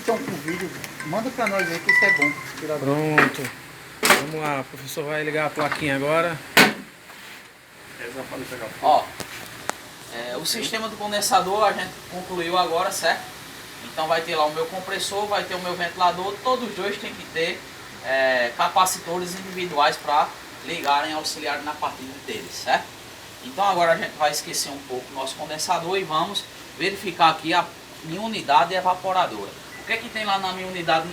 estão com vídeo, manda pra nós aí que isso é bom. Pronto. Vamos lá, o professor vai ligar a plaquinha agora. Ó, o sistema do condensador a gente concluiu agora, certo? Então vai ter lá o meu compressor, vai ter o meu ventilador, todos os dois tem que ter capacitores individuais para ligarem e auxiliarem na partida deles, certo? Então agora a gente vai esquecer um pouco o nosso condensador e vamos verificar aqui a minha unidade evaporadora. O que é que tem lá na minha unidade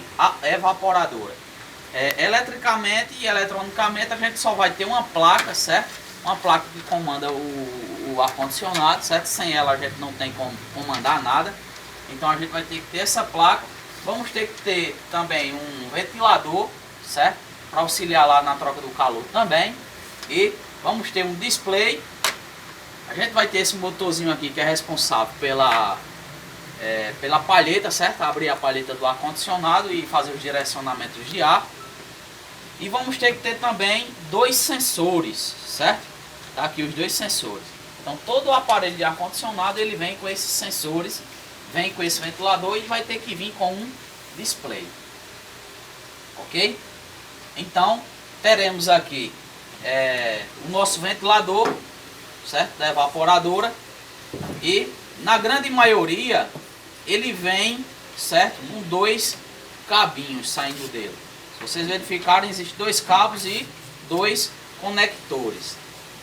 evaporadora? Eletricamente e eletronicamente a gente só vai ter uma placa, certo? Uma placa que comanda o ar-condicionado, certo? Sem ela a gente não tem como comandar nada. Então a gente vai ter que ter essa placa. Vamos ter que ter também um ventilador, certo? Para auxiliar lá na troca do calor também. E vamos ter um display. A gente vai ter esse motorzinho aqui que é responsável pela palheta, certo? Abrir a palheta do ar-condicionado e fazer os direcionamentos de ar. E vamos ter que ter também dois sensores, certo? Tá aqui os dois sensores. Então todo o aparelho de ar-condicionado ele vem com esses sensores, vem com esse ventilador e vai ter que vir com um display. Ok? Então teremos aqui o nosso ventilador, certo? Da evaporadora. E na grande maioria ele vem, certo? Com dois cabinhos saindo dele. Se vocês verificarem, existem dois cabos e dois conectores.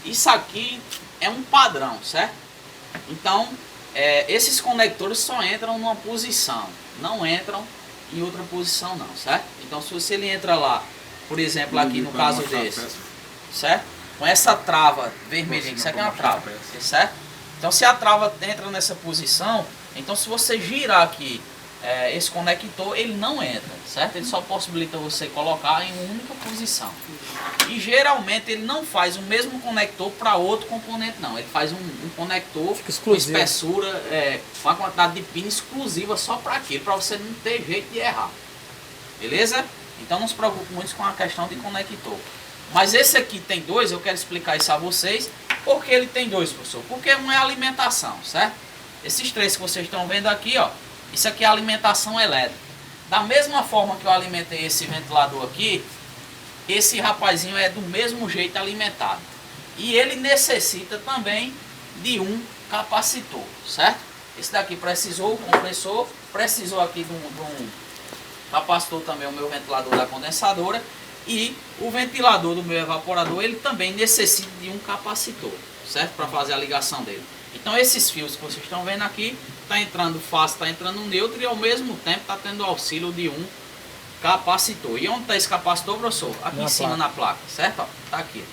Isso aqui é um padrão, certo? Então, esses conectores só entram numa posição, não entram em outra posição não, certo? Então, se você ele entra lá, por exemplo, aqui no caso desse, certo? Com essa trava vermelhinha, isso aqui é uma trava, certo? Então, se a trava entra nessa posição, então se você girar aqui esse conector, ele não entra, certo? Ele só possibilita você colocar em uma única posição. E geralmente ele não faz o mesmo conector para outro componente não. Ele faz um conector com espessura, com a quantidade de pino exclusiva só para aquilo, para você não ter jeito de errar. Beleza? Então não se preocupe muito com a questão de conector. Mas esse aqui tem dois, eu quero explicar isso a vocês. Por que ele tem dois, professor? Porque um é alimentação, certo? Esses três que vocês estão vendo aqui, ó. Isso aqui é alimentação elétrica. Da mesma forma que eu alimentei esse ventilador aqui, esse rapazinho é do mesmo jeito alimentado. E ele necessita também de um capacitor, certo? Esse daqui precisou, o compressor, precisou aqui de um capacitor também, o meu ventilador da condensadora. E o ventilador do meu evaporador, ele também necessita de um capacitor, certo? Para fazer a ligação dele. Então esses fios que vocês estão vendo aqui, está entrando fácil, está entrando neutro e ao mesmo tempo está tendo auxílio de um capacitor. E onde está esse capacitor, professor? Aqui em cima na placa, certo? Está aqui.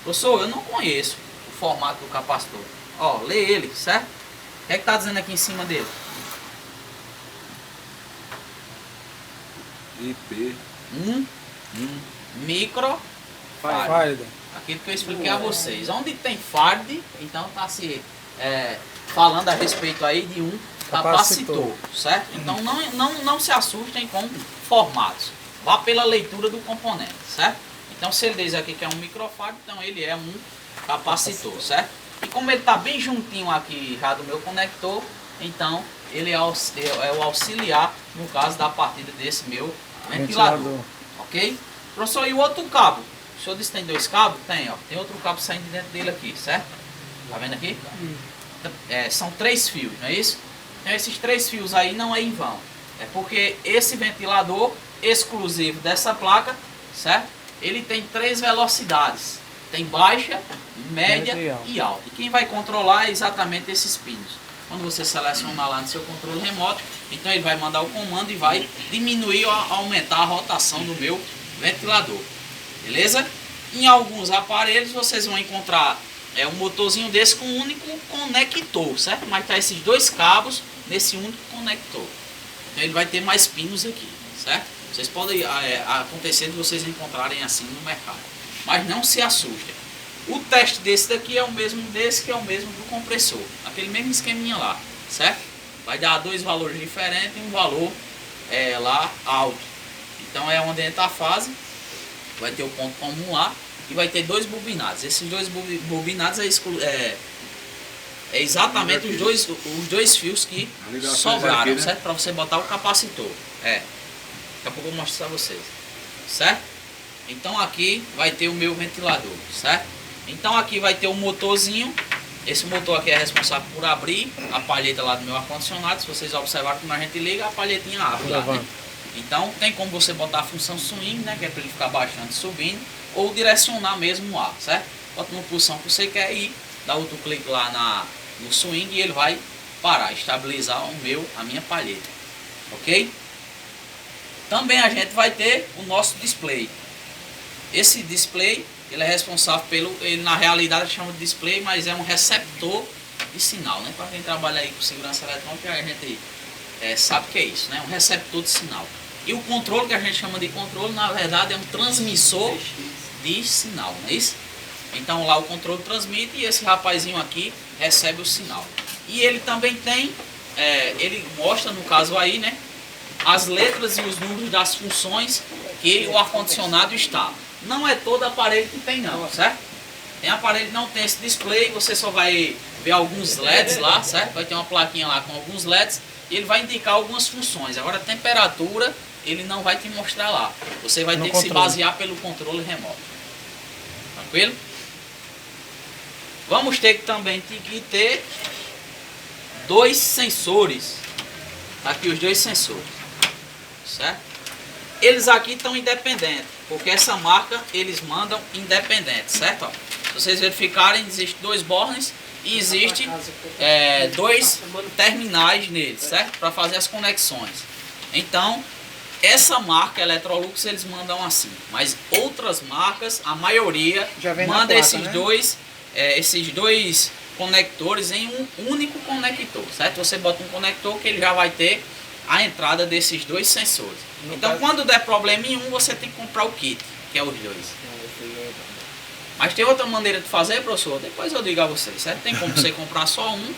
Professor, eu não conheço o formato do capacitor. Ó, lê ele, certo? O que é que está dizendo aqui em cima dele? IP. Microfarad. Aquilo que eu expliquei a vocês. Onde tem farad, então está se falando a respeito aí de um capacitor, certo? Então não se assustem com formatos. Vá pela leitura do componente, certo? Então se ele diz aqui que é um microfarad, então ele é um capacitor, certo? E como ele está bem juntinho aqui já do meu conector, então ele é o auxiliar no caso da partida desse meu ventilador. Ok? Professor, e o outro cabo? O senhor disse que tem dois cabos? Tem, ó. Tem outro cabo saindo de dentro dele aqui, certo? Tá vendo aqui? São três fios, não é isso? Então esses três fios aí não é em vão. É porque esse ventilador exclusivo dessa placa, certo? Ele tem três velocidades. Tem baixa, média e alta. E quem vai controlar é exatamente esses pinos. Quando você seleciona lá no seu controle remoto, então ele vai mandar o comando e vai diminuir ou aumentar a rotação do meu ventilador. Beleza? Em alguns aparelhos vocês vão encontrar um motorzinho desse com um único conector, certo? Mas tá esses dois cabos nesse único conector. Então ele vai ter mais pinos aqui, certo? Vocês podem acontecer de vocês encontrarem assim no mercado. Mas não se assustem. O teste desse daqui é o mesmo desse, que é o mesmo do compressor. Aquele mesmo esqueminha lá, certo? Vai dar dois valores diferentes e um valor lá alto. Então é onde entra a fase. Vai ter o ponto comum lá e vai ter dois bobinados. Esses dois bobinados é exatamente os dois fios que sobraram, aqui, né? certo? Para você botar o capacitor. Daqui a pouco eu mostro para vocês, certo? Então aqui vai ter o meu ventilador, certo? Então aqui vai ter um motorzinho. Esse motor aqui é responsável por abrir a palheta lá do meu ar-condicionado. Se vocês observarem quando a gente liga, a palhetinha abre lá, né? Então tem como você botar a função swing, né? Que é para ele ficar baixando e subindo. Ou direcionar mesmo o ar, certo? Bota uma posição que você quer ir, dá outro clique lá no swing e ele vai parar, estabilizar a minha palheta. Ok? Também a gente vai ter o nosso display. Esse display, ele é responsável ele na realidade chama de display, mas é um receptor de sinal, né? Para quem trabalha aí com segurança eletrônica, a gente sabe o que é isso, né? Um receptor de sinal. E o controle, que a gente chama de controle, na verdade é um transmissor de sinal, não é isso? Então lá o controle transmite e esse rapazinho aqui recebe o sinal. E ele também tem, ele mostra no caso aí, né? As letras e os números das funções que o ar-condicionado está. Não é todo aparelho que tem não, certo? Tem aparelho que não tem esse display, você só vai ver alguns LEDs lá, certo? Vai ter uma plaquinha lá com alguns LEDs e ele vai indicar algumas funções. Agora a temperatura ele não vai te mostrar lá. Você vai ter que se basear pelo controle remoto. Tranquilo? Vamos ter que também ter dois sensores. Tá aqui os dois sensores, certo? Eles aqui estão independentes, porque essa marca eles mandam independente, certo? Ó, se vocês verificarem, existem dois bornes e existe dois terminais neles, certo? Para fazer as conexões. Então, essa marca Electrolux eles mandam assim, mas outras marcas, a maioria manda placa, esses dois conectores em um único conector, certo? Você bota um conector que ele já vai ter a entrada desses dois sensores. Então quando der problema em um, você tem que comprar o kit, que é os dois. Mas tem outra maneira de fazer, professor? Depois eu digo a vocês, certo? Tem como você comprar só um,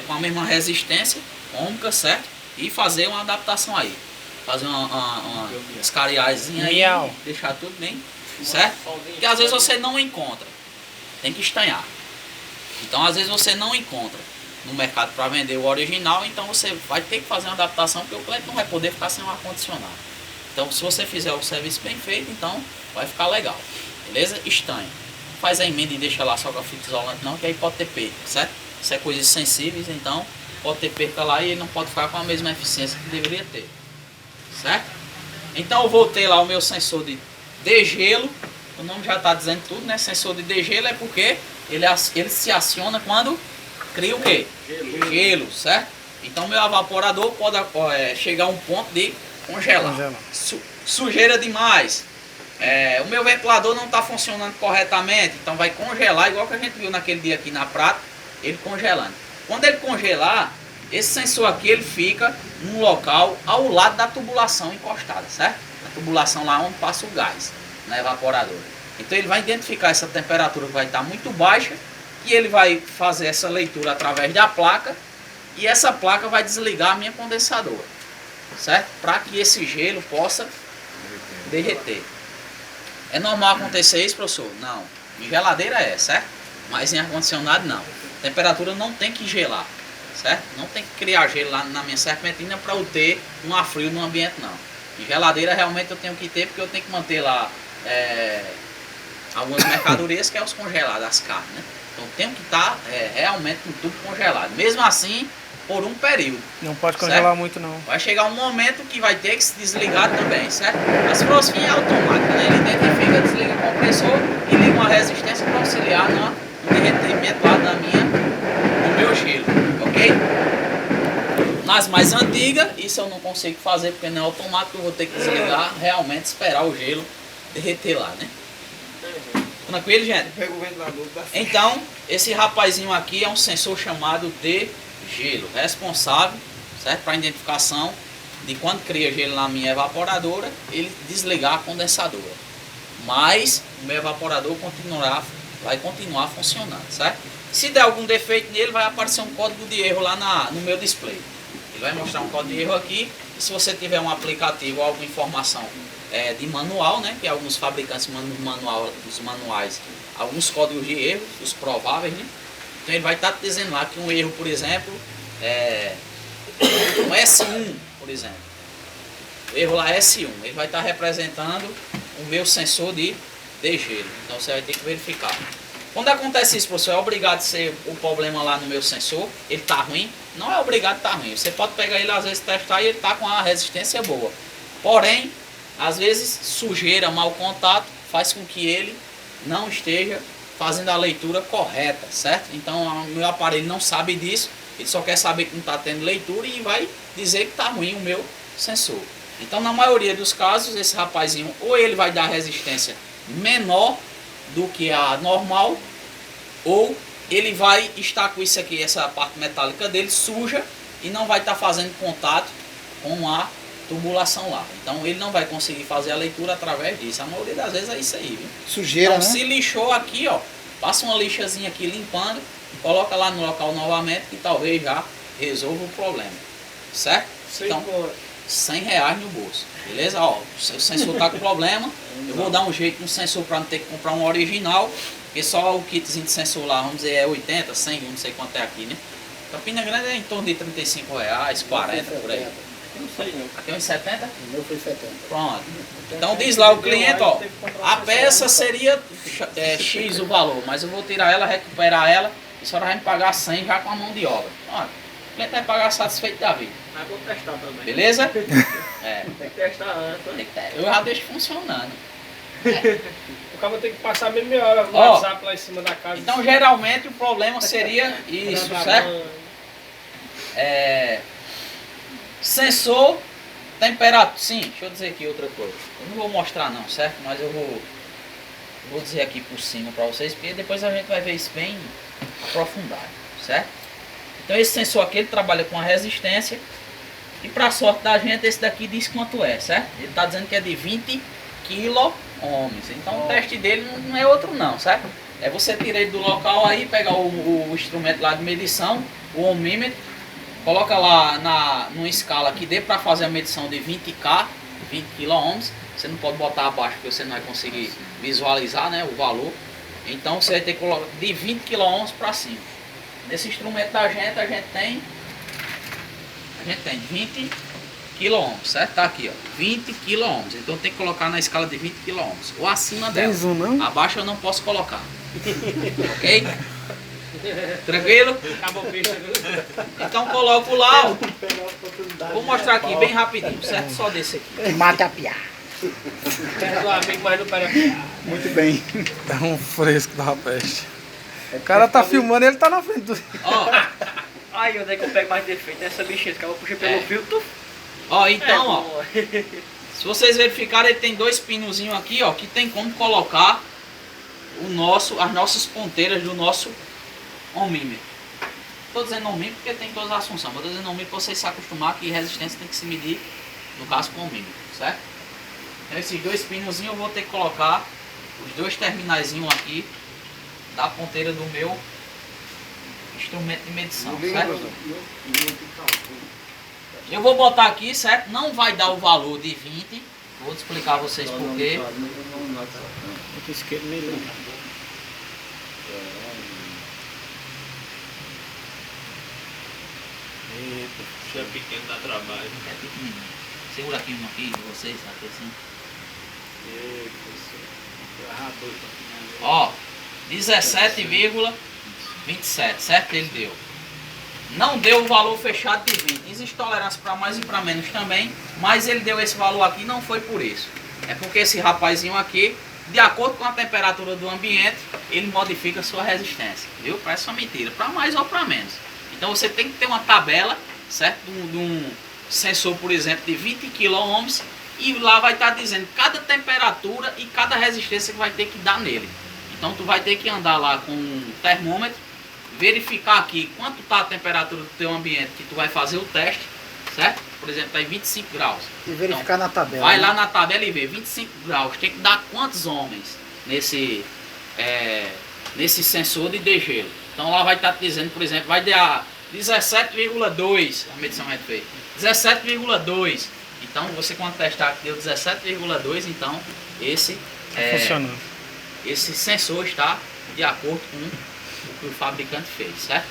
com a mesma resistência ohmica, certo? E fazer uma adaptação aí. Fazer uma escariazinha aí, deixar tudo bem, certo? Porque às vezes você não encontra, tem que estanhar. Então às vezes você não encontra no mercado para vender o original, então você vai ter que fazer uma adaptação, porque o cliente não vai poder ficar sem um ar-condicionado. Então se você fizer o serviço bem feito, então vai ficar legal, beleza? Estanha. Faz a emenda e deixa lá só com a fita isolante não, que aí pode ter perda, certo? Isso é coisas sensíveis, então pode ter perda lá e ele não pode ficar com a mesma eficiência que deveria ter, certo? Então eu voltei lá o meu sensor de degelo, o nome já está dizendo tudo, né? Sensor de degelo é porque ele se aciona quando cria o quê? Gelo, certo? Então meu evaporador pode chegar a um ponto de congelar. Sujeira demais. O meu ventilador não está funcionando corretamente, então vai congelar, igual que a gente viu naquele dia aqui na prata, ele congelando. Quando ele congelar, esse sensor aqui ele fica num local ao lado da tubulação encostada, certo? A tubulação lá onde passa o gás na evaporadora. Então ele vai identificar essa temperatura que vai estar muito baixa e ele vai fazer essa leitura através da placa e essa placa vai desligar a minha condensadora, certo? Para que esse gelo possa derreter. É normal acontecer isso, professor? Não. Em geladeira certo? Mas em ar-condicionado não. A temperatura não tem que gelar, certo? Não tem que criar gelo lá na minha serpentina para eu ter um ar frio no ambiente, não. Em geladeira realmente eu tenho que ter, porque eu tenho que manter lá algumas mercadorias que é os congelados, as carnes, né? Então tem que estar realmente com tudo congelado. Mesmo assim, por um período. Não pode congelar certo? muito não. Vai chegar um momento que vai ter que se desligar também, certo? As frosquinhas é automática, né? Ele identifica, desliga o compressor e liga uma resistência para auxiliar no derretimento lá no meu gelo, ok? Nas mais antigas, isso eu não consigo fazer porque não é automático, eu vou ter que desligar, realmente esperar o gelo derreter lá, né? Tranquilo, gente? Então, esse rapazinho aqui é um sensor chamado de gelo, responsável, certo? Para identificação de quando cria gelo na minha evaporadora, ele desligar a condensadora. Mas o meu evaporador vai continuar funcionando, certo? Se der algum defeito nele, vai aparecer um código de erro lá no meu display. Ele vai mostrar um código de erro aqui. E se você tiver um aplicativo ou alguma informação de manual, né? Que alguns fabricantes mandam os manuais, alguns códigos de erro, os prováveis, né? Então ele vai estar dizendo lá que um erro, por exemplo, um S1, por exemplo. O erro lá é S1, ele vai estar representando o meu sensor de degelo. Então você vai ter que verificar. Quando acontece isso, professor, é obrigado a ser o problema lá no meu sensor, ele está ruim? Não é obrigado a estar ruim. Você pode pegar ele, às vezes, testar e ele está com a resistência boa. Porém, às vezes, sujeira, mau contato, faz com que ele não esteja fazendo a leitura correta, certo? Então, o meu aparelho não sabe disso, ele só quer saber que não está tendo leitura e vai dizer que está ruim o meu sensor. Então, na maioria dos casos, esse rapazinho, ou ele vai dar resistência menor do que a normal, ou ele vai estar com isso aqui, essa parte metálica dele suja e não vai estar fazendo contato com a tubulação lá. Então ele não vai conseguir fazer a leitura através disso. A maioria das vezes é isso aí, viu? Sujeira, então, né? se lixou aqui, ó, passa uma lixazinha aqui limpando, coloca lá no local novamente que talvez já resolva o problema, certo? Então, R$100 no bolso, beleza? Ó, o sensor tá com problema, eu vou dar um jeito no sensor para não ter que comprar um original, porque só o kitzinho de sensor lá, vamos dizer, é 80, 100, não sei quanto é aqui, né? Campina Grande é em torno de R$35, 40 por aí. Não sei não. Aqui é uns 70? O meu foi 70. Pronto. Então diz lá o cliente, ó, a peça seria X o valor, mas eu vou tirar ela, recuperar ela, e a senhora vai me pagar 100 já com a mão de obra. Pronto. O cliente vai pagar satisfeito da vida. Mas vou testar também. Beleza? É. Tem que testar antes. Eu já deixo funcionando. O cara tem que passar mesmo meia hora no Ó, WhatsApp lá em cima da casa. Então geralmente o problema seria isso, certo? Sensor, temperatura. Sim, deixa eu dizer aqui outra coisa. Eu não vou mostrar não, certo? Mas eu vou dizer aqui por cima para vocês, porque depois a gente vai ver isso bem aprofundado, certo? Então esse sensor aqui ele trabalha com a resistência. E para sorte da gente, esse daqui diz quanto é, certo? Ele está dizendo que é de 20 kilo ohms. Então o teste dele não é outro não, certo? É você tirar ele do local aí, pegar o instrumento lá de medição, o ohmímetro, coloca lá numa escala que dê para fazer a medição de 20K, 20 kilo ohms. Você não pode botar abaixo porque você não vai conseguir visualizar, né, o valor. Então você vai ter que colocar de 20 kilo ohms para cima. Nesse instrumento da gente, a gente tem 20 kilo ohms, certo? Tá aqui, ó, 20 kilo ohms. Então tem que colocar na escala de 20 kilo ohms, ou acima dela. Tem zoom, não? Abaixo eu não posso colocar. Ok? Tranquilo? Acabou o peixe. Então coloco lá, ó. Vou mostrar aqui bem rapidinho, certo? Só desse aqui. Mata a piar. Perto do amigo, mas não para. Muito bem. Dá um fresco da peste. O cara tá filmando e ele tá na frente do... Ó, Aí onde é que eu pego mais defeito? Essa lixeira que eu puxei pelo filtro. ó, então, ó. Ó. Se vocês verificarem, ele tem dois pinozinhos aqui, ó, que tem como colocar as nossas ponteiras do nosso ohmímetro. Estou dizendo ohmímetro porque tem todas as funções, mas estou dizendo ohmímetro para vocês se acostumar que resistência tem que se medir, no caso, com ohmímetro, certo? Então esses dois pinozinhos eu vou ter que colocar os dois terminaizinhos aqui da ponteira do meu instrumento de medição, certo? Eu vou botar aqui, certo? Não vai dar o valor de 20. Vou explicar a vocês por quê. Se é pequeno dá trabalho. É pequenininho. Segura aqui um aqui de vocês, aqui assim. Ó, 17,27, certo? Ele deu. Não deu o valor fechado de 20. Existe tolerância para mais e para menos também, mas ele deu esse valor aqui não foi por isso. É porque esse rapazinho aqui, de acordo com a temperatura do ambiente, ele modifica a sua resistência, viu? Parece uma mentira, para mais ou para menos. Então você tem que ter uma tabela, certo? De um sensor, por exemplo, de 20 kilo ohms, e lá vai estar dizendo cada temperatura e cada resistência que vai ter que dar nele. Então tu vai ter que andar lá com um termômetro, verificar aqui quanto está a temperatura do teu ambiente que tu vai fazer o teste, certo? Por exemplo, está em 25 graus. E verificar na tabela. Vai né? lá na tabela e vê 25 graus. Tem que dar quantos ohms nesse sensor de degelo. Então lá vai estar dizendo, por exemplo, vai dar 17,2, a medição é feita. 17,2. Então você quando testar que deu 17,2, então esse Funcionando. esse sensor está de acordo com o que o fabricante fez, certo?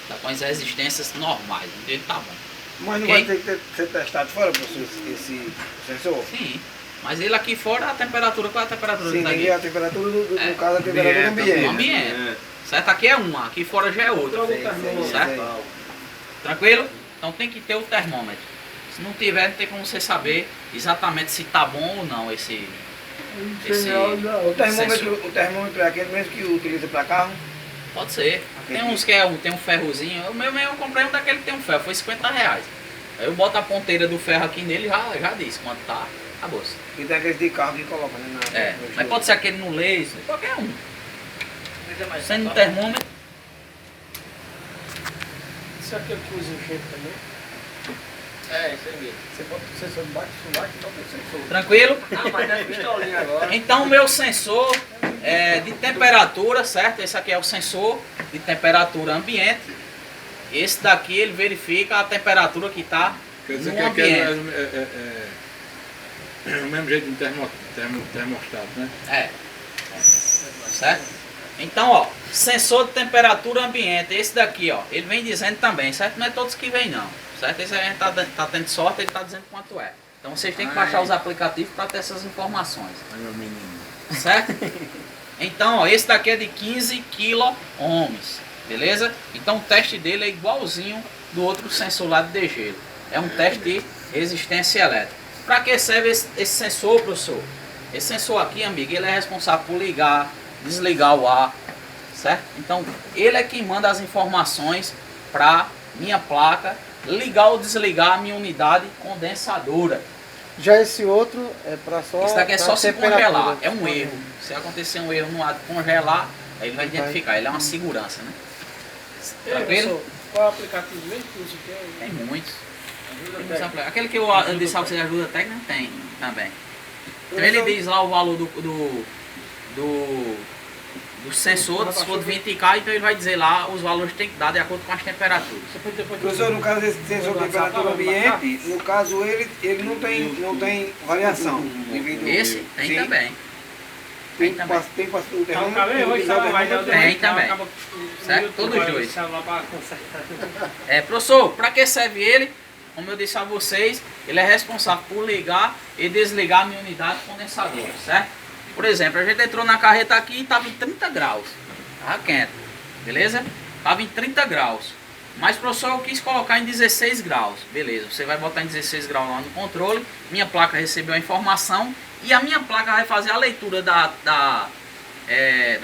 Tá com as resistências normais, então ele tá bom. Mas não Ok? vai ter que ser testado fora, professor, esse sensor? Sim, mas ele aqui fora, a temperatura, qual é a temperatura Sim, dele tem que daqui? ver a temperatura, no caso, a temperatura do No ambiente. ambiente. Certo? Aqui é uma, aqui fora já é outra. Troca o Sim, termômetro. Certo? Tranquilo? Então tem que ter o termômetro. Se não tiver, não tem como você saber exatamente se tá bom ou não esse O termômetro, sensor. o termômetro é aquele mesmo que utiliza para carro? Pode ser. Tem uns que tem um ferrozinho. O meu mesmo eu comprei um daquele que tem um ferro, foi R$50. Aí eu boto a ponteira do ferro aqui nele e já diz quanto tá. Acabou. E tem aqueles de carro que coloca, né? Mas pode ser aquele no laser, qualquer um. Mas é mais Sendo no fácil. termômetro, Isso aqui é o que usa enxerto também. É, isso aí mesmo. Você bota o sensor debaixo, então tem sensor. tranquilo? Ah, mas tem pistolinha agora. Então o meu sensor de temperatura, certo? Esse aqui é o sensor de temperatura ambiente. Esse daqui ele verifica a temperatura que está Quer dizer no que ambiente. é o mesmo jeito de termostato, né? Certo? Então, ó, sensor de temperatura ambiente, esse daqui, ó, ele vem dizendo também, certo? Não é todos que vem não, certo? Esse a gente tá tendo sorte, ele tá dizendo quanto é. Então vocês têm que baixar os aplicativos para ter essas informações, Ai, meu menino. certo? Então, ó, esse daqui é de 15 kΩ, beleza? Então o teste dele é igualzinho do outro sensor lá de degelo. É um teste de resistência elétrica. Para que serve esse sensor, professor? Esse sensor aqui, amigo, ele é responsável por ligar, desligar o ar, certo? Então, ele é quem manda as informações para minha placa ligar ou desligar a minha unidade condensadora. Já esse outro é para só. Isso daqui é pra só se temperatura. congelar, é um erro. Se acontecer um erro no ar de congelar, aí ele vai identificar, ele é uma segurança, né? Ei, Tranquilo? professor, qual é o aplicativo mesmo que usa aqui? Tem muitos. Ajuda Tem muitos técnica. apli- Aquele que eu disse que você ajuda técnica, tem também. Então ele diz lá o valor do sensor, se for de 20K, então ele vai dizer lá os valores que tem que dar de acordo com as temperaturas. Professor, no caso desse sensor de temperatura ambiente, no caso ele não tem variação. Devido Esse tem Sim. também. Tem também. o Não, termômetro, cabelo, hoje utilizar o vai dar o termômetro. Tem também. acaba- Certo? Todos os dois. celular pra consertar. Professor, para que serve ele? Como eu disse a vocês, ele é responsável por ligar e desligar a minha unidade condensadora, certo? Por exemplo, a gente entrou na carreta aqui e estava em 30 graus. Estava quente, beleza? Estava em 30 graus. Mas, professor, eu quis colocar em 16 graus. Beleza, você vai botar em 16 graus lá no controle. Minha placa recebeu a informação e a minha placa vai fazer a leitura da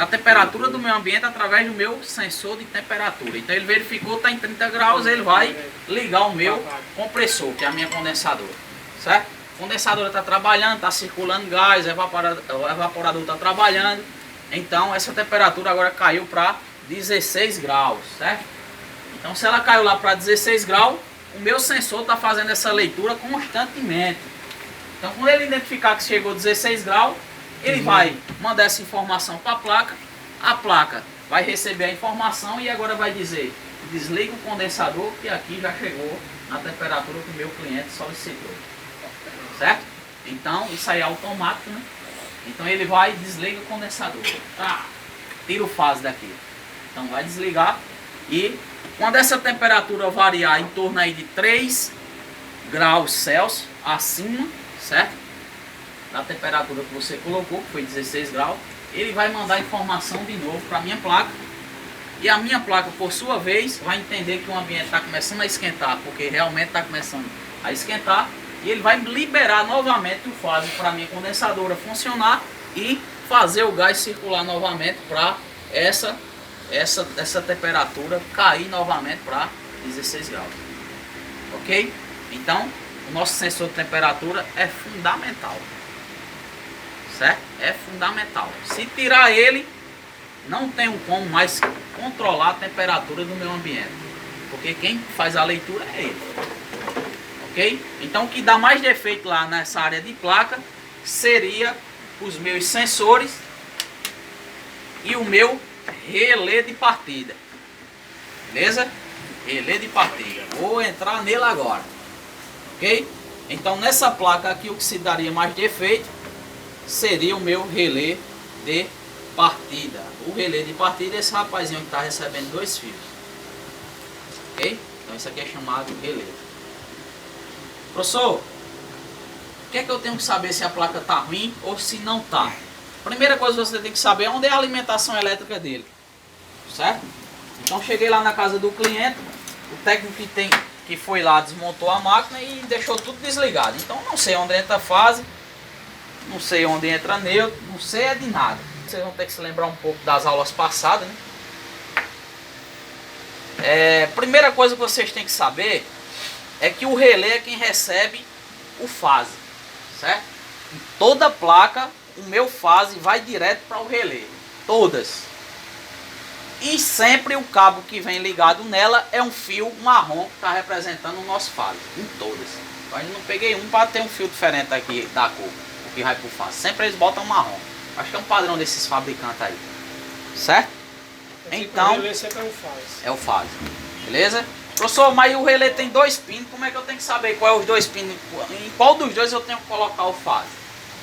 temperatura do meu ambiente através do meu sensor de temperatura. Então ele verificou que está em 30 graus, ele vai ligar o meu compressor, que é a minha condensadora, certo? A condensadora está trabalhando, está circulando gás, o evaporador está trabalhando. Então essa temperatura agora caiu para 16 graus, certo? Então se ela caiu lá para 16 graus, o meu sensor está fazendo essa leitura constantemente. Então quando ele identificar que chegou a 16 graus, ele vai mandar essa informação para a placa vai receber a informação e agora vai dizer, desliga o condensador que aqui já chegou na temperatura que o meu cliente solicitou. Certo? Então isso aí é automático, né? Então ele vai e desliga o condensador. Tá. Tira o fase daqui. Então vai desligar e quando essa temperatura variar em torno aí de 3 graus Celsius acima, certo? Da temperatura que você colocou, que foi 16 graus, ele vai mandar informação de novo para a minha placa. E a minha placa, por sua vez, vai entender que o ambiente está começando a esquentar, porque realmente está começando a esquentar. E ele vai liberar novamente o fase para a minha condensadora funcionar e fazer o gás circular novamente para essa temperatura cair novamente para 16 graus. Ok? Então, o nosso sensor de temperatura é fundamental. Certo? É fundamental. Se tirar ele, não tem como mais controlar a temperatura do meu ambiente. Porque quem faz a leitura é ele. Ok? Então o que dá mais defeito lá nessa área de placa seria os meus sensores e o meu relé de partida. Beleza? Relé de partida. Vou entrar nele agora. Ok? Então nessa placa aqui o que se daria mais defeito seria o meu relé de partida. O relé de partida é esse rapazinho que está recebendo 2 fios. Ok? Então isso aqui é chamado relé. Professor, o que é que eu tenho que saber se a placa está ruim ou se não está? Primeira coisa que você tem que saber é onde é a alimentação elétrica dele. Certo? Então cheguei lá na casa do cliente, o técnico que foi lá desmontou a máquina e deixou tudo desligado. Então não sei onde entra a fase, não sei onde entra neutro, não sei é de nada. Vocês vão ter que se lembrar um pouco das aulas passadas, né? Primeira coisa que vocês têm que saber é que o relé é quem recebe o fase, certo? Em toda placa, o meu fase vai direto para o relé, todas. E sempre o cabo que vem ligado nela é um fio marrom que está representando o nosso fase, em todas. Então eu não peguei um para ter um fio diferente aqui da cor, o que vai para o fase. Sempre eles botam marrom. Acho que é um padrão desses fabricantes aí, certo? Então, o relé sempre é o fase, beleza? Professor, mas o relé tem 2 pinos, como é que eu tenho que saber qual é os 2 pinos? Em qual dos dois eu tenho que colocar o fase?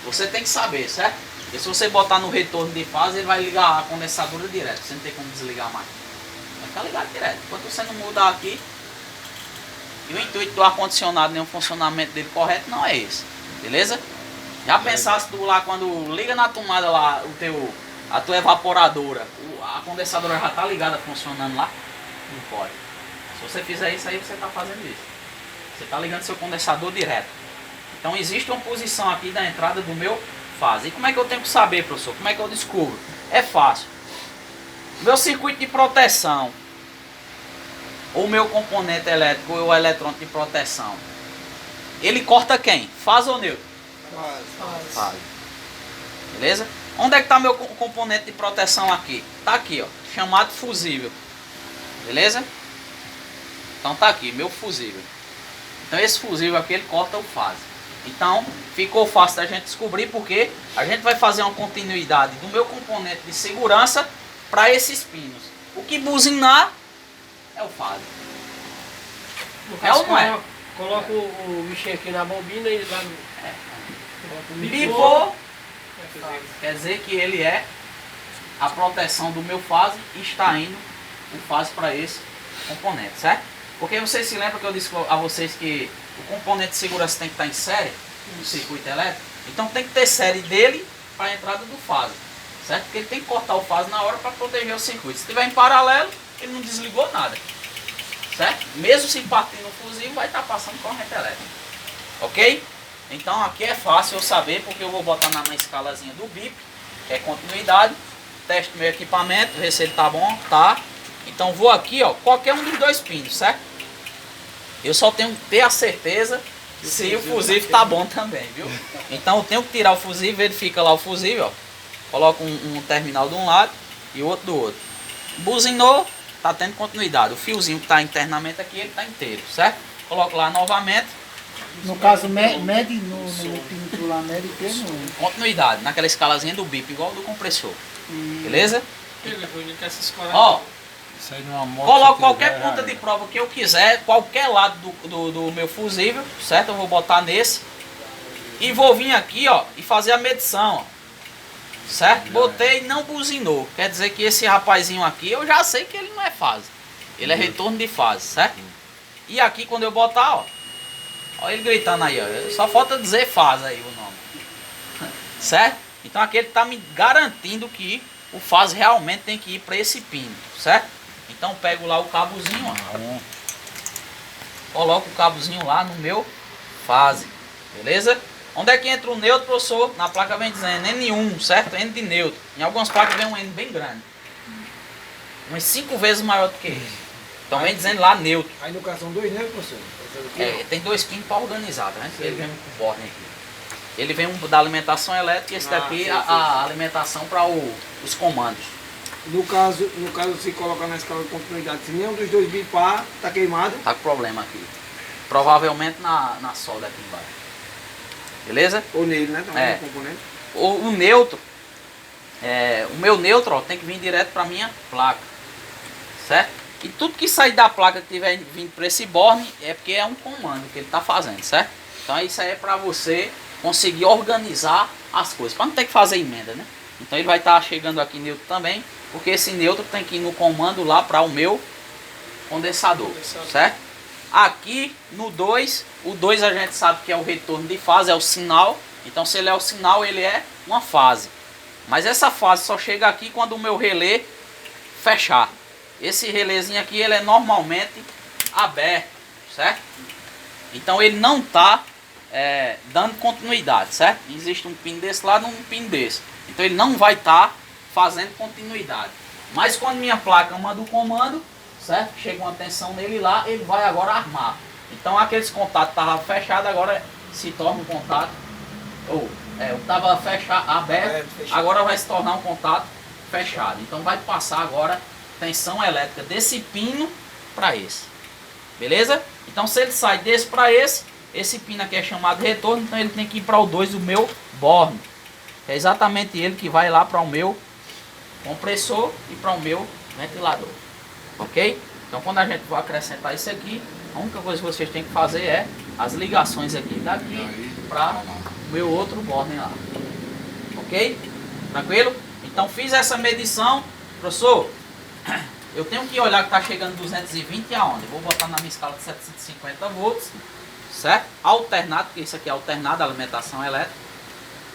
Você tem que saber, certo? Porque se você botar no retorno de fase, ele vai ligar a condensadora direto, você não tem como desligar mais. Vai ficar ligado direto. Enquanto você não mudar aqui, e o intuito do ar-condicionado, nem o funcionamento dele correto, não é esse, beleza? Já pensasse tu lá, quando liga na tomada lá, a tua evaporadora, a condensadora já está ligada, funcionando lá? Não pode. Se você fizer isso aí, você está fazendo isso. Você está ligando seu condensador direto. Então existe uma posição aqui da entrada do meu fase. E como é que eu tenho que saber, professor? Como é que eu descubro? É fácil. Meu circuito de proteção, ou meu componente elétrico, ou o eletrônico de proteção, ele corta quem? Fase ou neutro? Fase. Beleza? Onde é que está meu componente de proteção aqui? Está aqui, ó, chamado fusível. Beleza? Então tá aqui, meu fusível. Então esse fusível aqui, ele corta o fase. Então ficou fácil da gente descobrir, porque a gente vai fazer uma continuidade do meu componente de segurança para esses pinos. O que buzinar é o fase. É ou não é? Coloca o bichinho aqui na bobina e lá no... Bipou, quer dizer que ele é a proteção do meu fase e está indo o fase para esse componente, certo? Porque vocês se lembram que eu disse a vocês que o componente de segurança tem que estar em série no circuito elétrico? Então tem que ter série dele para a entrada do fase, certo? Porque ele tem que cortar o fase na hora para proteger o circuito. Se estiver em paralelo, ele não desligou nada, certo? Mesmo se partir no fusível, vai estar passando corrente elétrica, ok? Então aqui é fácil eu saber, porque eu vou botar na escalazinha do BIP, que é continuidade, teste meu equipamento, ver se ele tá bom, tá? Então vou aqui, ó, qualquer um dos 2 pinos, certo? Eu só tenho que ter a certeza se o fusível tá bom também, viu? Então eu tenho que tirar o fusível, verifica lá o fusível, ó. Coloca um terminal de um lado e o outro do outro. Buzinou, tá tendo continuidade. O fiozinho que tá internamente aqui, ele tá inteiro, certo? Coloco lá novamente. No caso, mede no pino lá, mede que no... Continuidade, naquela escalazinha do BIP, igual do compressor. Beleza? Ó, coloco qualquer ponta de prova que eu quiser, qualquer lado do meu fusível, certo? Eu vou botar nesse. E vou vir aqui, ó, e fazer a medição, ó. Certo? Botei e não buzinou. Quer dizer que esse rapazinho aqui, eu já sei que ele não é fase. Ele é retorno de fase, certo? E aqui quando eu botar, ó, olha ele gritando aí, ó. Só falta dizer fase aí o nome. Certo? Então aqui ele está me garantindo que o fase realmente tem que ir para esse pino, certo? Então pego lá o cabozinho, ó. Coloco o cabozinho lá no meu fase, beleza? Onde é que entra o neutro, professor? Na placa vem dizendo N1, certo? N de neutro. Em algumas placas vem um N bem grande. Umas 5 vezes maior do que esse. Então vem dizendo lá neutro. Aí no caso são 2, né, professor? Tem 2 pinos para organizar, tá? Ele vem com borne aqui. Ele vem um da alimentação elétrica e esse daqui a alimentação para os comandos. No caso, se colocar na escala de continuidade, se nenhum dos 2 bipar, tá queimado. Tá com problema aqui. Provavelmente na solda aqui embaixo. Beleza? Ou nele, né? Também no componente. O neutro, o meu neutro, ó, tem que vir direto para minha placa, certo? E tudo que sair da placa que tiver vindo para esse borne é porque é um comando que ele está fazendo, certo? Então isso aí é para você conseguir organizar as coisas, para não ter que fazer emenda, né? Então ele vai estar chegando aqui neutro também, porque esse neutro tem que ir no comando lá para o meu condensador, certo? Aqui no 2, o 2 a gente sabe que é o retorno de fase, é o sinal. Então se ele é o sinal, ele é uma fase. Mas essa fase só chega aqui quando o meu relé fechar. Esse relézinho aqui, ele é normalmente aberto, certo? Então ele não está dando continuidade, certo? Existe um pino desse lado e um pino desse. Então ele não vai estar fazendo continuidade. Mas quando minha placa manda o comando, certo? Chega uma tensão nele lá, ele vai agora armar. Então aqueles contatos que estavam fechados agora se torna um contato, ou o que estava aberto, agora vai se tornar um contato fechado. Então vai passar agora tensão elétrica desse pino para esse. Beleza? Então se ele sai desse para esse pino aqui é chamado de retorno, então ele tem que ir para o 2 do meu borne. É exatamente ele que vai lá para o meu compressor e para o meu ventilador. Ok? Então quando a gente vai acrescentar isso aqui, a única coisa que vocês têm que fazer é as ligações aqui daqui para o meu outro borne lá. Ok? Tranquilo? Então fiz essa medição. Professor, eu tenho que olhar que está chegando 220 aonde? Vou botar na minha escala de 750 volts, certo? Alternado, porque isso aqui é alternado, a alimentação elétrica.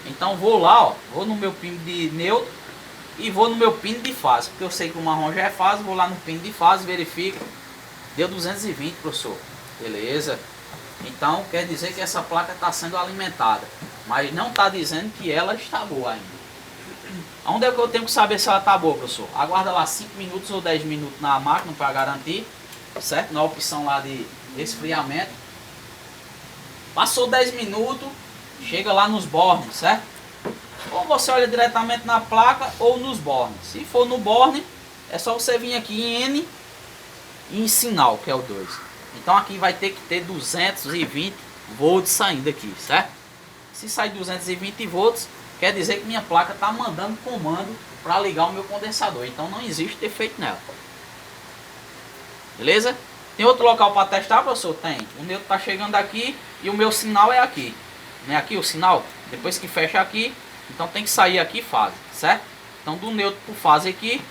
Então vou lá, ó, vou no meu pino de neutro e vou no meu pino de fase, porque eu sei que o marrom já é fase, vou lá no pino de fase, verifico, deu 220, professor, beleza. Então quer dizer que essa placa está sendo alimentada, mas não está dizendo que ela está boa ainda. Onde é que eu tenho que saber se ela está boa, professor? Aguarda lá 5 minutos ou 10 minutos na máquina para garantir, certo? Na opção lá de resfriamento. Passou 10 minutos, chega lá nos bornes, certo? Ou você olha diretamente na placa ou nos bornes. Se for no borne, é só você vir aqui em N e em sinal, que é o 2. Então aqui vai ter que ter 220 volts saindo aqui, certo? Se sair 220 volts, quer dizer que minha placa está mandando comando para ligar o meu condensador. Então não existe defeito nela. Beleza? Tem outro local para testar, professor? Tem. O meu está chegando aqui e o meu sinal é aqui. Não é aqui o sinal? Depois que fecha aqui, então tem que sair aqui fase, certo? Então do neutro por fase aqui,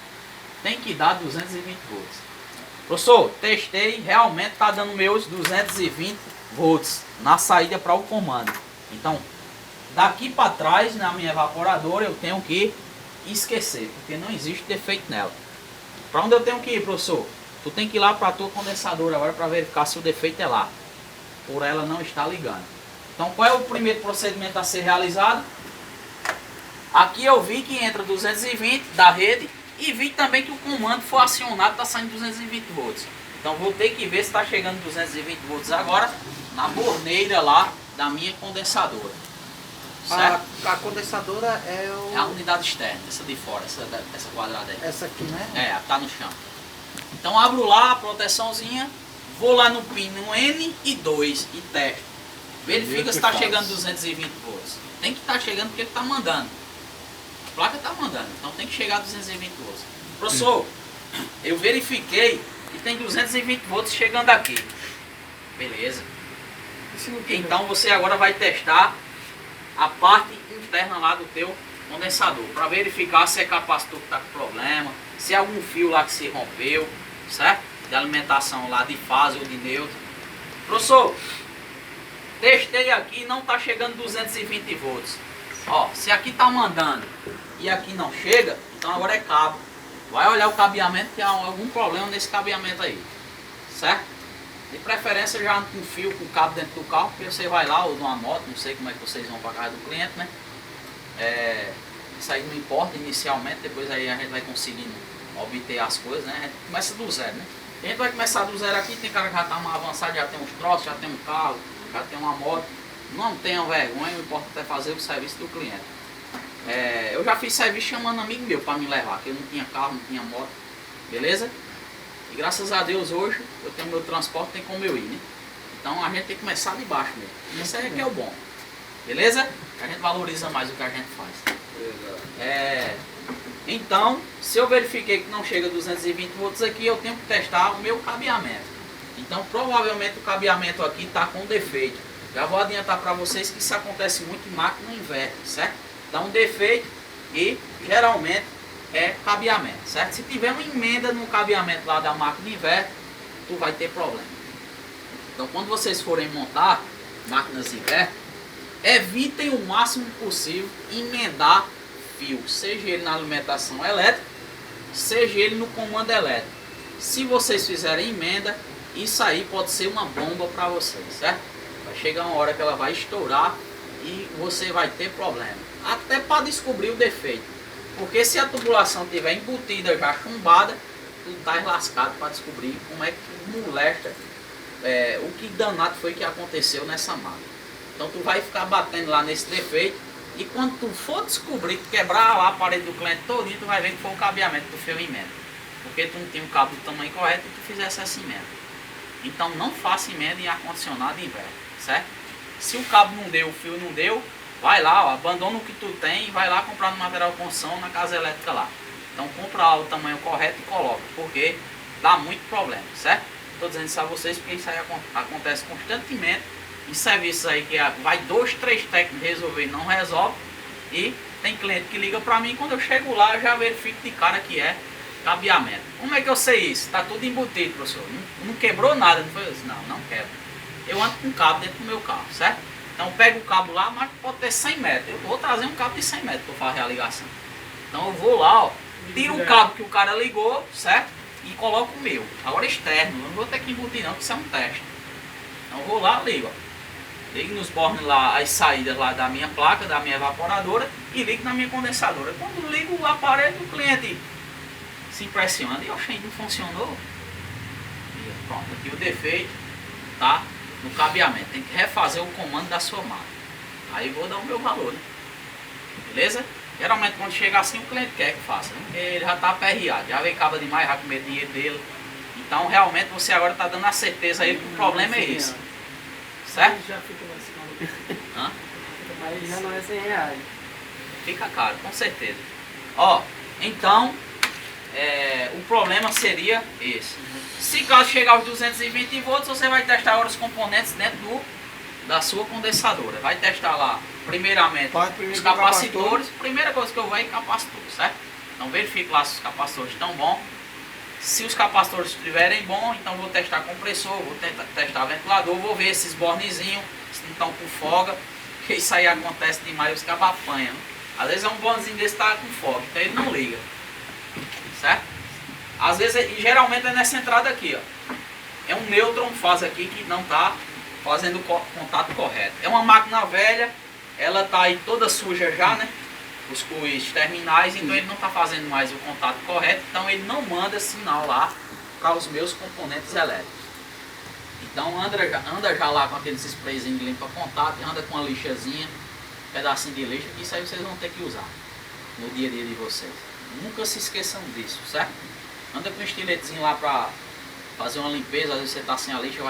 tem que dar 220 volts. Professor, testei, realmente está dando meus 220 volts na saída para o comando. Então, daqui para trás, na minha evaporadora, eu tenho que esquecer, porque não existe defeito nela. Para onde eu tenho que ir, professor? Tu tem que ir lá para a tua condensadora agora para verificar se o defeito é lá, por ela não estar ligando. Então qual é o primeiro procedimento a ser realizado? Aqui eu vi que entra 220 da rede e vi também que o comando foi acionado, está saindo 220 volts. Então vou ter que ver se está chegando 220 volts agora na borneira lá da minha condensadora. Certo? A condensadora é o... É a unidade externa, essa de fora, essa quadrada aí. Essa aqui, né? É, tá no chão. Então abro lá a proteçãozinha, vou lá no pino N e 2 e testo. Verifica se está chegando 220 volts. Tem que estar chegando porque ele está mandando. A placa está mandando, então tem que chegar a 220 volts. Professor, eu verifiquei que tem 220 volts chegando aqui. Beleza. Então você agora vai testar a parte interna lá do teu condensador, para verificar se é capacitor que está com problema, se é algum fio lá que se rompeu, certo? De alimentação lá de fase ou de neutro. Professor, testei aqui, não está chegando 220 volts. Ó, se aqui está mandando e aqui não chega, então agora é cabo. Vai olhar o cabeamento, que há algum problema nesse cabeamento aí, certo? De preferência já com fio, com cabo dentro do carro, porque você vai lá, ou numa moto, não sei como é que vocês vão para casa do cliente, né? Isso aí não importa inicialmente, depois aí a gente vai conseguindo obter as coisas, né? A gente começa do zero, né? A gente vai começar do zero aqui, tem cara que já está mais avançado, já tem uns troços, já tem um carro, já tem uma moto. Não tenham vergonha, o importante é fazer o serviço do cliente. Eu já fiz serviço chamando amigo meu para me levar, que eu não tinha carro, não tinha moto, beleza? E graças a Deus hoje eu tenho meu transporte, tem como eu ir, né? Então a gente tem que começar de baixo mesmo. Isso aí que é o bom. Beleza? A gente valoriza mais o que a gente faz. Então, se eu verifiquei que não chega a 220 volts aqui, eu tenho que testar o meu cabeamento. Então provavelmente o cabeamento aqui está com defeito. Já vou adiantar para vocês que isso acontece muito em máquina inverter, certo? Dá um defeito, e geralmente é cabeamento, certo? Se tiver uma emenda no cabeamento lá da máquina inverter, tu vai ter problema. Então quando vocês forem montar máquinas inverter, evitem o máximo possível emendar fio, seja ele na alimentação elétrica, seja ele no comando elétrico. Se vocês fizerem emenda, isso aí pode ser uma bomba para vocês, certo? Vai chegar uma hora que ela vai estourar e você vai ter problema, até para descobrir o defeito, porque se a tubulação estiver embutida já chumbada, tu tá lascado para descobrir como é que molesta, o que danado foi que aconteceu nessa máquina. Então tu vai ficar batendo lá nesse defeito, e quando tu for descobrir, quebrar lá a parede do cliente todinho, tu vai ver que foi o cabeamento do fio emenda, porque tu não tinha o cabo do tamanho correto e tu fizesse essa emenda. Então não faça emenda em ar-condicionado inverter, certo? Se o cabo não deu, o fio não deu, vai lá, ó, abandona o que tu tem e vai lá comprar no material de construção na casa elétrica lá. Então compra lá o tamanho correto e coloca, porque dá muito problema, certo? Estou dizendo isso a vocês porque isso aí acontece constantemente em serviços aí que vai 2, 3 técnicos resolver e não resolve. E tem cliente que liga para mim, quando eu chego lá eu já verifico de cara que é cabeamento. Como é que eu sei isso? Está tudo embutido, professor. Não quebrou nada, não foi isso? Não quebra. Eu ando com cabo dentro do meu carro, certo? Então eu pego o cabo lá, mas pode ter 100 metros. Eu vou trazer um cabo de 100 metros para fazer a ligação. Então eu vou lá, ó, tiro o cabo que o cara ligou, certo? E coloco o meu. Agora externo, eu não vou ter que embutir não, porque isso é um teste. Então eu vou lá, ligo, ó. Ligo nos bornes lá, as saídas lá da minha placa, da minha evaporadora, e ligo na minha condensadora. Quando ligo o aparelho, o cliente se impressiona. E oxe, não funcionou? E pronto, aqui o defeito tá no cabeamento. Tem que refazer o comando da sua máquina. Aí vou dar o meu valor, né? Beleza? Geralmente quando chega assim o cliente quer que faça, né? Porque ele já está aperreado, já vem cabo demais, já com medo de dinheiro dele. Então realmente você agora está dando a certeza a ele que o problema é esse. Certo? Já fica mais caro. Hã? Mas já não é 100 reais. Fica caro, com certeza. Ó, então o problema seria esse. Se caso chegar aos 220 volts, você vai testar agora os componentes dentro da sua condensadora. Vai testar lá, primeiramente, os capacitores. Primeira coisa que eu vou é capacitor, certo? Então verifique lá se os capacitores estão bons. Se os capacitores estiverem bons, então vou testar compressor, vou testar ventilador, vou ver esses bornezinhos, se não estão com folga, porque isso aí acontece demais, os cabos apanham. Às vezes é um bornezinho desse que está com folga, então ele não liga. Certo? Às vezes, e geralmente é nessa entrada aqui, ó. É um nêutron faz aqui que não está fazendo o contato correto. É uma máquina velha, ela está aí toda suja já, né? Os terminais, então ele não está fazendo mais o contato correto, então ele não manda sinal lá para os meus componentes elétricos. Então anda já lá com aqueles sprayzinhos de limpa contato, anda com uma lixazinha, um pedacinho de lixa, que isso aí vocês vão ter que usar no dia a dia de vocês. Nunca se esqueçam disso, certo? Anda com um estiletezinho lá para fazer uma limpeza, às vezes você está sem a lixa, vai